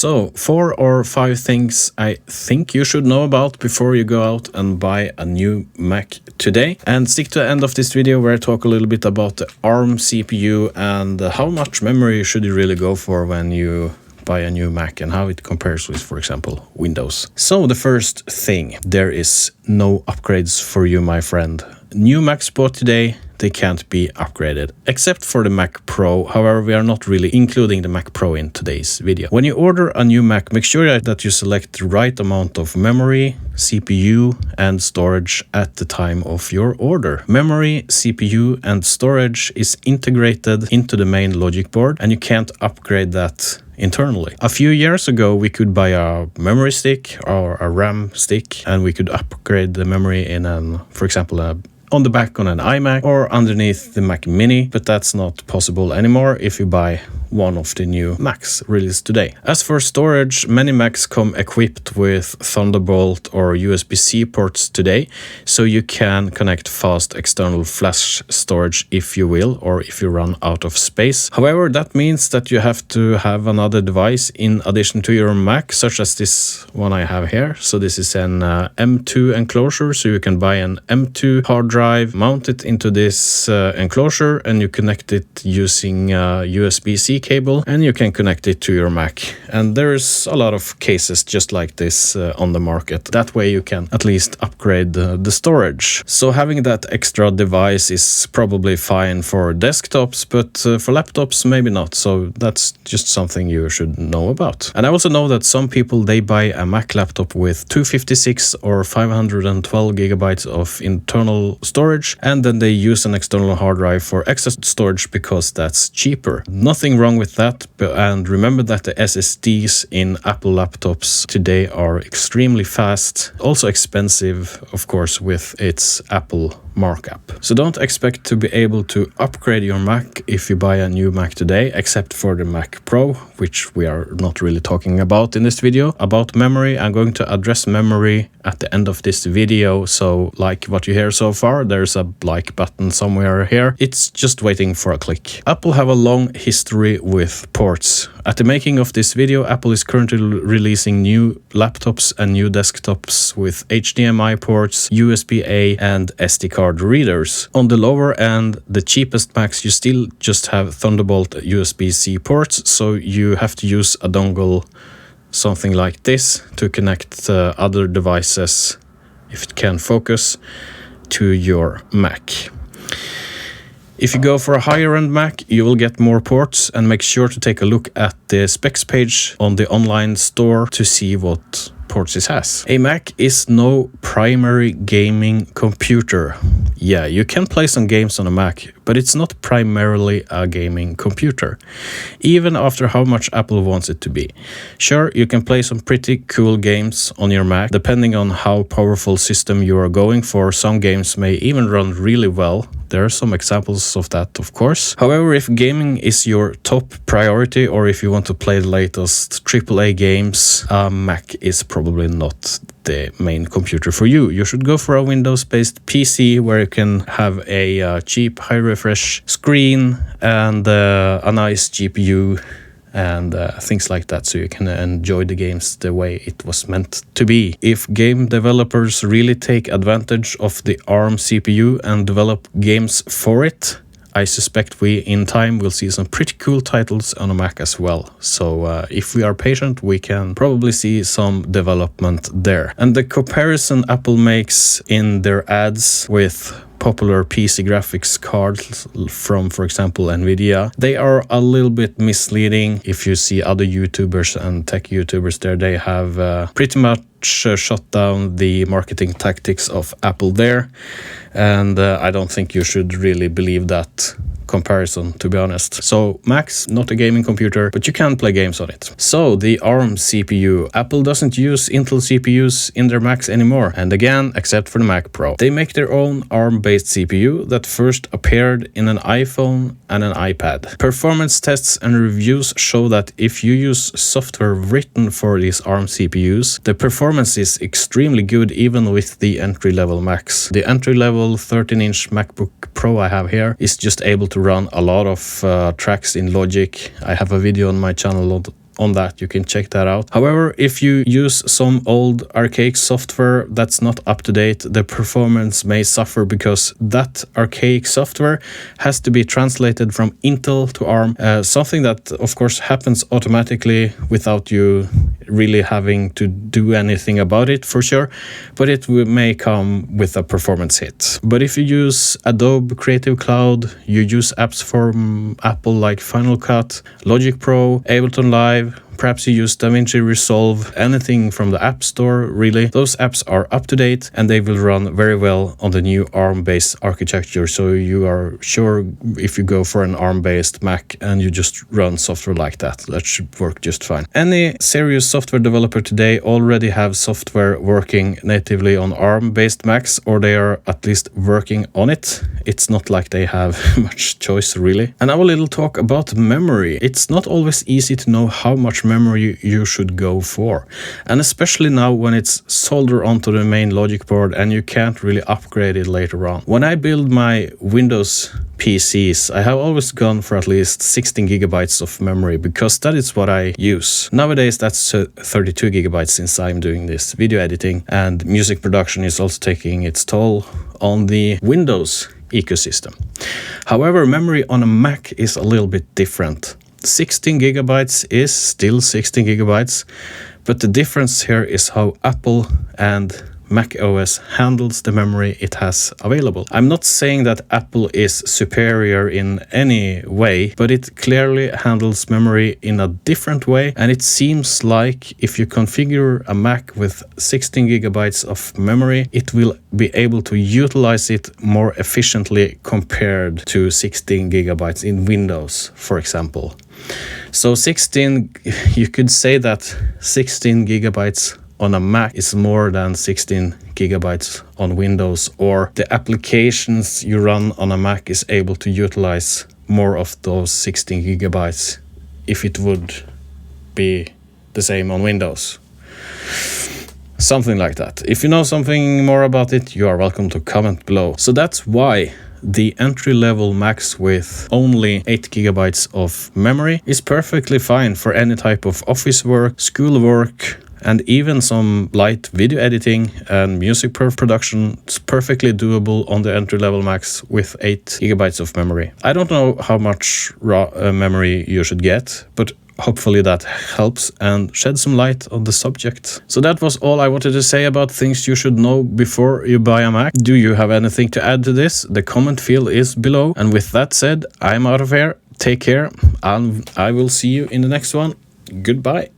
So, 4 or 5 things I think you should know about before you go out and buy a new Mac today. And stick to the end of this video where I talk a little bit about the ARM CPU and how much memory should you really go for when you buy a new Mac and how it compares with, for example, Windows. So the first thing, there is no upgrades for you, my friend. New Macs bought today, they can't be upgraded, except for the Mac Pro. However, we are not really including the Mac Pro in today's video. When you order a new Mac, make sure that you select the right amount of memory, CPU, and storage at the time of your order. Memory, CPU, and storage is integrated into the main logic board, and you can't upgrade that internally. A few years ago, we could buy a memory stick or a RAM stick, and we could upgrade the memory in for example, on the back on an iMac or underneath the Mac Mini, but that's not possible anymore if you buy one of the new Macs released today. As for storage, many Macs come equipped with Thunderbolt or USB-C ports today, so you can connect fast external flash storage if you will, or if you run out of space. However, that means that you have to have another device in addition to your Mac, such as this one I have here. So this is an M2 enclosure, so you can buy an M2 hard drive, mount it into this enclosure, and you connect it using USB-C cable, and you can connect it to your Mac. And there's a lot of cases just like this on the market. That way you can at least upgrade the storage. So having that extra device is probably fine for desktops, but for laptops maybe not. So that's just something you should know about. And I also know that some people, they buy a Mac laptop with 256 or 512 gigabytes of internal storage, and then they use an external hard drive for extra storage because that's cheaper. Nothing wrong with that, and remember that the SSDs in Apple laptops today are extremely fast, also expensive, of course, with its Apple markup. So don't expect to be able to upgrade your Mac if you buy a new Mac today, except for the Mac Pro, which we are not really talking about in this video. About memory, I'm going to address memory at the end of this video, so like what you hear so far, there's a like button somewhere here. It's just waiting for a click. Apple have a long history with ports. At the making of this video, Apple is currently releasing new laptops and new desktops with HDMI ports, USB-A, and SD card readers. On the lower end, the cheapest Macs, you still just have Thunderbolt USB-C ports, so you have to use a dongle, something like this, to connect other devices, if it can focus, to your Mac. If you go for a higher end Mac, you will get more ports, and make sure to take a look at the specs page on the online store to see what ports it has. A Mac is no primary gaming computer. Yeah, you can play some games on a Mac, but it's not primarily a gaming computer, even after how much Apple wants it to be. Sure, you can play some pretty cool games on your Mac, depending on how powerful system you are going for. Some games may even run really well. There are some examples of that, of course. However, if gaming is your top priority, or if you want to play the latest AAA games, a Mac is probably not the main computer for you. You should go for a Windows-based PC where you can have a cheap, high-refresh screen and a nice GPU and things like that, so you can enjoy the games the way it was meant to be. If game developers really take advantage of the ARM CPU and develop games for it, I suspect we in time will see some pretty cool titles on a Mac as well. So if we are patient, we can probably see some development there. And the comparison Apple makes in their ads with popular PC graphics cards from, for example, Nvidia, they are a little bit misleading. If you see other YouTubers and tech YouTubers there, they have pretty much shut down the marketing tactics of Apple there, and I don't think you should really believe that comparison, to be honest. So Macs, not a gaming computer, but you can play games on it. So the ARM CPU. Apple doesn't use Intel CPUs in their Macs anymore, and again, except for the Mac Pro. They make their own ARM-based CPU that first appeared in an iPhone and an iPad. Performance tests and reviews show that if you use software written for these ARM CPUs, the performance is extremely good even with the entry-level Macs. The entry-level 13-inch MacBook Pro I have here is just able to run a lot of tracks in Logic. I have a video on my channel on that. You can check that out. However, if you use some old archaic software that's not up to date, the performance may suffer because that archaic software has to be translated from Intel to ARM, something that of course happens automatically without you really having to do anything about it for sure, but it may come with a performance hit. But if you use Adobe Creative Cloud, you use apps from Apple like Final Cut, Logic Pro, Ableton Live, perhaps you use DaVinci Resolve, anything from the App Store really. Those apps are up to date and they will run very well on the new ARM-based architecture. So you are sure if you go for an ARM-based Mac and you just run software like that, that should work just fine. Any serious software developer today already have software working natively on ARM-based Macs, or they are at least working on it. It's not like they have much choice really. And now a little talk about memory. It's not always easy to know how much memory you should go for, and especially now when it's soldered onto the main logic board and you can't really upgrade it later on. When I build my Windows PCs, I have always gone for at least 16 gigabytes of memory because that is what I use. Nowadays that's 32 gigabytes since I'm doing this video editing, and music production is also taking its toll on the Windows ecosystem. However, memory on a Mac is a little bit different. 16 gigabytes is still 16 gigabytes, but the difference here is how Apple and Mac OS handles the memory it has available. I'm not saying that Apple is superior in any way, but it clearly handles memory in a different way, and it seems like if you configure a Mac with 16 gigabytes of memory, it will be able to utilize it more efficiently compared to 16 gigabytes in Windows, for example. So 16, you could say that 16 gigabytes on a Mac is more than 16 gigabytes on Windows, or the applications you run on a Mac is able to utilize more of those 16 gigabytes if it would be the same on Windows. Something like that. If you know something more about it, you are welcome to comment below. So that's why the entry-level Macs with only 8 gigabytes of memory is perfectly fine for any type of office work, school work, and even some light video editing and music production. It's perfectly doable on the entry-level Macs with 8 gigabytes of memory. I don't know how much raw memory you should get, but hopefully that helps and shed some light on the subject. So that was all I wanted to say about things you should know before you buy a Mac. Do you have anything to add to this? The comment field is below. And with that said, I'm out of here. Take care, and I will see you in the next one. Goodbye.